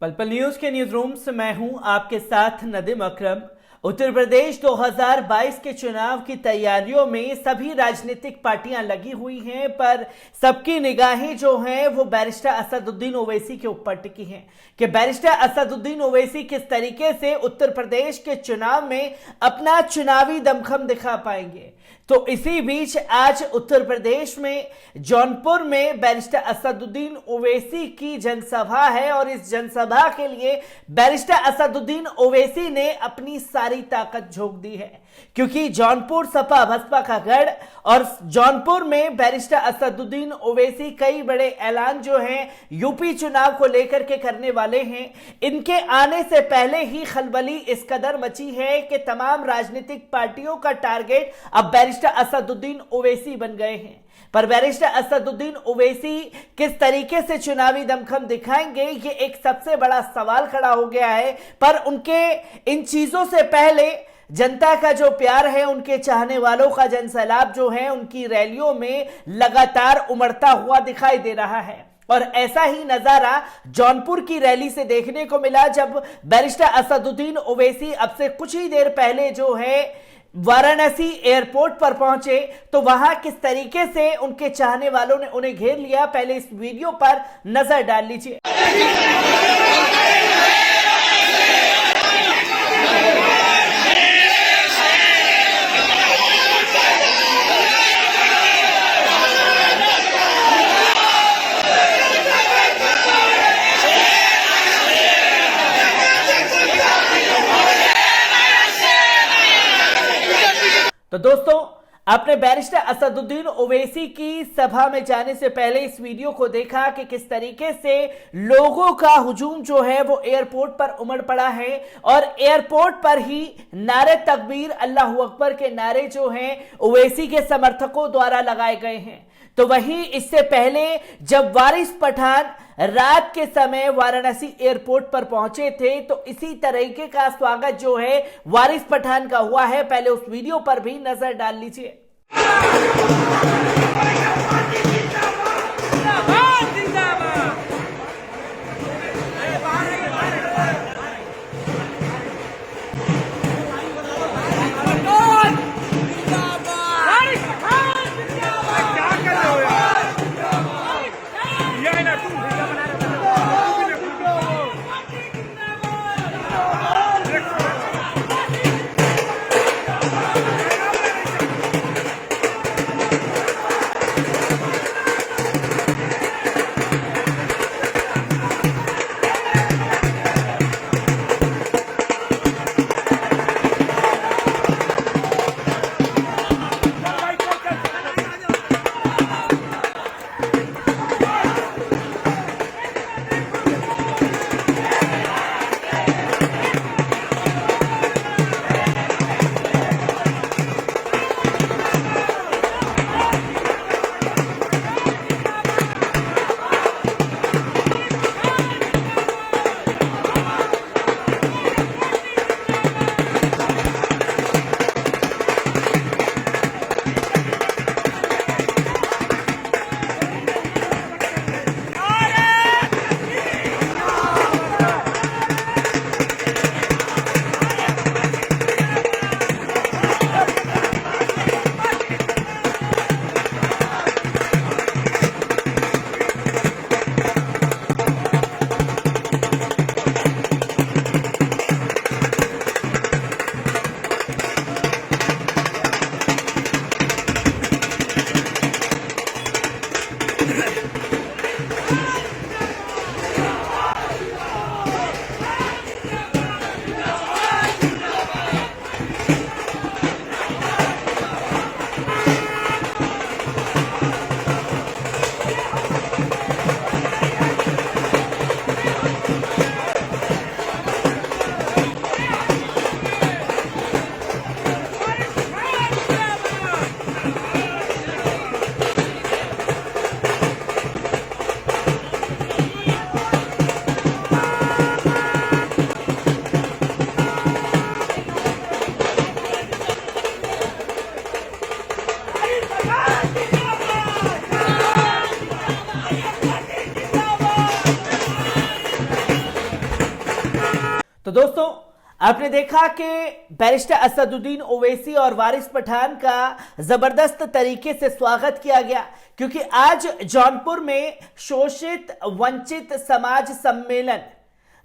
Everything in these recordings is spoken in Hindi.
पल पल न्यूज के न्यूज रूम से मैं हूं आपके साथ नदीम अकरम। उत्तर प्रदेश 2022 के चुनाव की तैयारियों में सभी राजनीतिक पार्टियां लगी हुई हैं, पर सबकी निगाहें जो हैं वो बैरिस्टर असदुद्दीन ओवैसी के ऊपर टिकी हैं कि बैरिस्टर असदुद्दीन ओवैसी किस तरीके से उत्तर प्रदेश के चुनाव में अपना चुनावी दमखम दिखा पाएंगे। तो इसी बीच आज उत्तर प्रदेश में जौनपुर में बैरिस्टर असदुद्दीन ओवैसी की जनसभा है और इस जनसभा के लिए बैरिस्टर असदुद्दीन ओवैसी ने अपनी सारी ताकत झोंक दी है, क्योंकि जौनपुर सपा बसपा का गढ़ और जौनपुर में बैरिस्टर असदुद्दीन ओवैसी कई बड़े ऐलान जो हैं यूपी चुनाव को लेकर के करने वाले हैं। इनके आने से पहले ही खलबली इस कदर मची है कि तमाम राजनीतिक पार्टियों का टारगेट अब बैरिस्टर असदुद्दीन ओवैसी बन गए हैं। पर बैरिस्टर असदुद्दीन ओवैसी किस तरीके से चुनावी दमखम दिखाएंगे, ये एक सबसे बड़ा सवाल खड़ा हो गया है। पर उनके इन चीजों से पहले जनता का जो प्यार है, उनके चाहने वालों का जनसैलाब जो है उनकी रैलियों में लगातार उमड़ता हुआ दिखाई दे रहा है। और ऐसा ही नजारा जौनपुर की रैली से देखने को मिला, जब बैरिस्टर असदुद्दीन ओवैसी अब से कुछ ही देर पहले जो है वाराणसी एयरपोर्ट पर पहुंचे तो वहां किस तरीके से उनके चाहने वालों ने उन्हें घेर लिया। पहले इस वीडियो पर नजर डाल लीजिए। तो दोस्तों, आपने बैरिस्टर असदुद्दीन ओवैसी की सभा में जाने से पहले इस वीडियो को देखा कि किस तरीके से लोगों का हुजूम जो है वो एयरपोर्ट पर उमड़ पड़ा है और एयरपोर्ट पर ही नारे तकबीर अल्लाहू अकबर के नारे जो हैं ओवैसी के समर्थकों द्वारा लगाए गए हैं। तो वहीं इससे पहले जब वारिस पठान रात के समय वाराणसी एयरपोर्ट पर पहुंचे थे तो इसी तरीके का स्वागत जो है वारिस पठान का हुआ है। पहले उस वीडियो पर भी नजर डाल लीजिए। दोस्तों, आपने देखा कि बैरिस्टर असदुद्दीन ओवैसी और वारिस पठान का जबरदस्त तरीके से स्वागत किया गया, क्योंकि आज जौनपुर में शोषित वंचित समाज सम्मेलन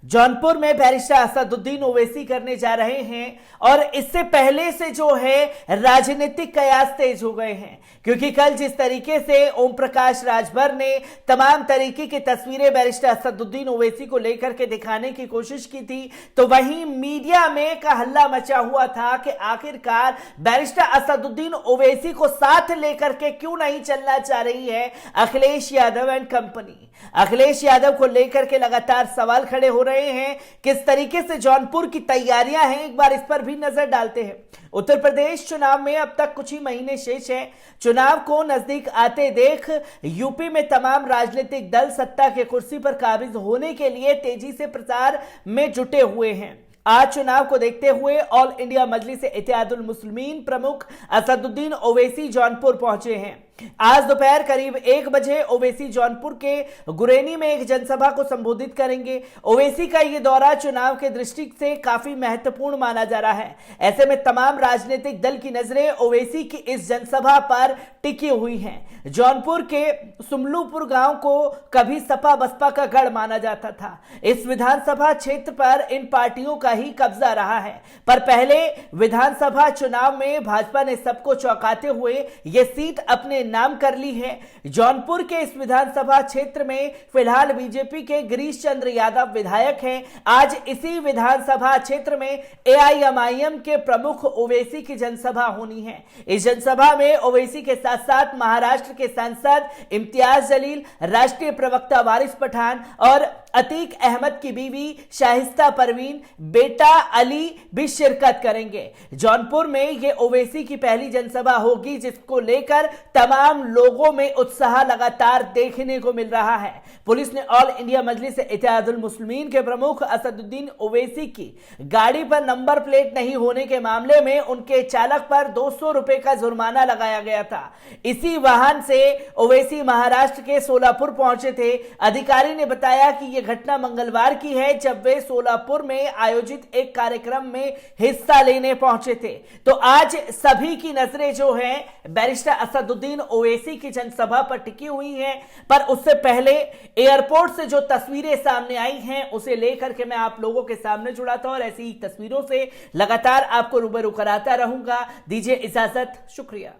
जौनपुर में बैरिस्टर असदुद्दीन ओवैसी करने जा रहे हैं। और इससे पहले से जो है राजनीतिक कयास तेज हो गए हैं, क्योंकि कल जिस तरीके से ओम प्रकाश राजभर ने तमाम तरीके की तस्वीरें बैरिस्टर असदुद्दीन ओवैसी को लेकर के दिखाने की कोशिश की थी, तो वहीं मीडिया में का हल्ला मचा हुआ था कि आखिरकार बैरिस्टर असदुद्दीन ओवैसी को साथ लेकर के क्यों नहीं चलना चाह रही है अखिलेश यादव एंड कंपनी। अखिलेश यादव को लेकर के लगातार सवाल खड़े हो रहे हैं। किस तरीके से जौनपुर की तैयारियां हैं, एक बार इस पर भी नजर डालते हैं। उत्तर प्रदेश चुनाव में अब तक कुछ ही महीने शेष हैं। चुनाव को नजदीक आते देख यूपी में तमाम राजनीतिक दल सत्ता के कुर्सी पर काबिज होने के लिए तेजी से प्रचार में जुटे हुए हैं। आज चुनाव को देखते हुए ऑल इंडिया मजलिस इत्तेहादुल मुस्लिमीन प्रमुख असदुद्दीन ओवैसी जौनपुर पहुंचे हैं। आज दोपहर करीब 1 बजे ओवैसी जौनपुर के गुरेनी में एक जनसभा को संबोधित करेंगे। ओवैसी का यह दौरा चुनाव के दृष्टि से काफी महत्वपूर्ण माना जा रहा है। ऐसे में तमाम राजनीतिक दल की नजरें ओवैसी की इस जनसभा पर टिकी हुई हैं। जौनपुर के सुमलूपुर गांव को कभी सपा बसपा का गढ़ माना जाता था। इस विधानसभा क्षेत्र पर इन पार्टियों का ही कब्जा रहा है, पर पहले विधानसभा चुनाव में भाजपा ने सबको चौंकाते हुए यह सीट अपने नाम कर ली है। जौनपुर के इस विधानसभा क्षेत्र में फिलहाल बीजेपी के गिरीश चंद्र यादव विधायक हैं। आज इसी विधानसभा क्षेत्र में एआईएमआईएम के प्रमुख ओवैसी की जनसभा होनी है। इस जनसभा में ओवैसी के साथ साथ महाराष्ट्र के सांसद इम्तियाज जलील, राष्ट्रीय प्रवक्ता वारिस पठान और अतीक अहमद की बीवी शाहिस्ता परवीन, बेटा अली भी शिरकत करेंगे। जौनपुर में यह ओवैसी की पहली जनसभा होगी, जिसको लेकर तमाम लोगों में उत्साह लगातार देखने को मिल रहा है। पुलिस ने ऑल इंडिया मजलिस इत्तेहादुल मुस्लिमीन के प्रमुख असदुद्दीन ओवैसी की गाड़ी पर नंबर प्लेट नहीं होने के मामले में उनके चालक पर 200 रुपए का जुर्माना लगाया गया था। इसी वाहन से ओवैसी महाराष्ट्र के सोलापुर पहुंचे थे। अधिकारी ने बताया कि यह घटना मंगलवार की है, जब वे सोलापुर में आयोजित एक कार्यक्रम में हिस्सा लेने पहुंचे थे। तो आज सभी की नजरें जो है बैरिस्टर असदुद्दीन ओवैसी की जनसभा पर टिकी हुई हैं, पर उससे पहले एयरपोर्ट से जो तस्वीरें सामने आई हैं उसे लेकर के मैं आप लोगों के सामने जुड़ा था और ऐसी तस्वीरों से लगातार आपको रूबरू कराता रहूंगा। दीजिए इजाजत, शुक्रिया।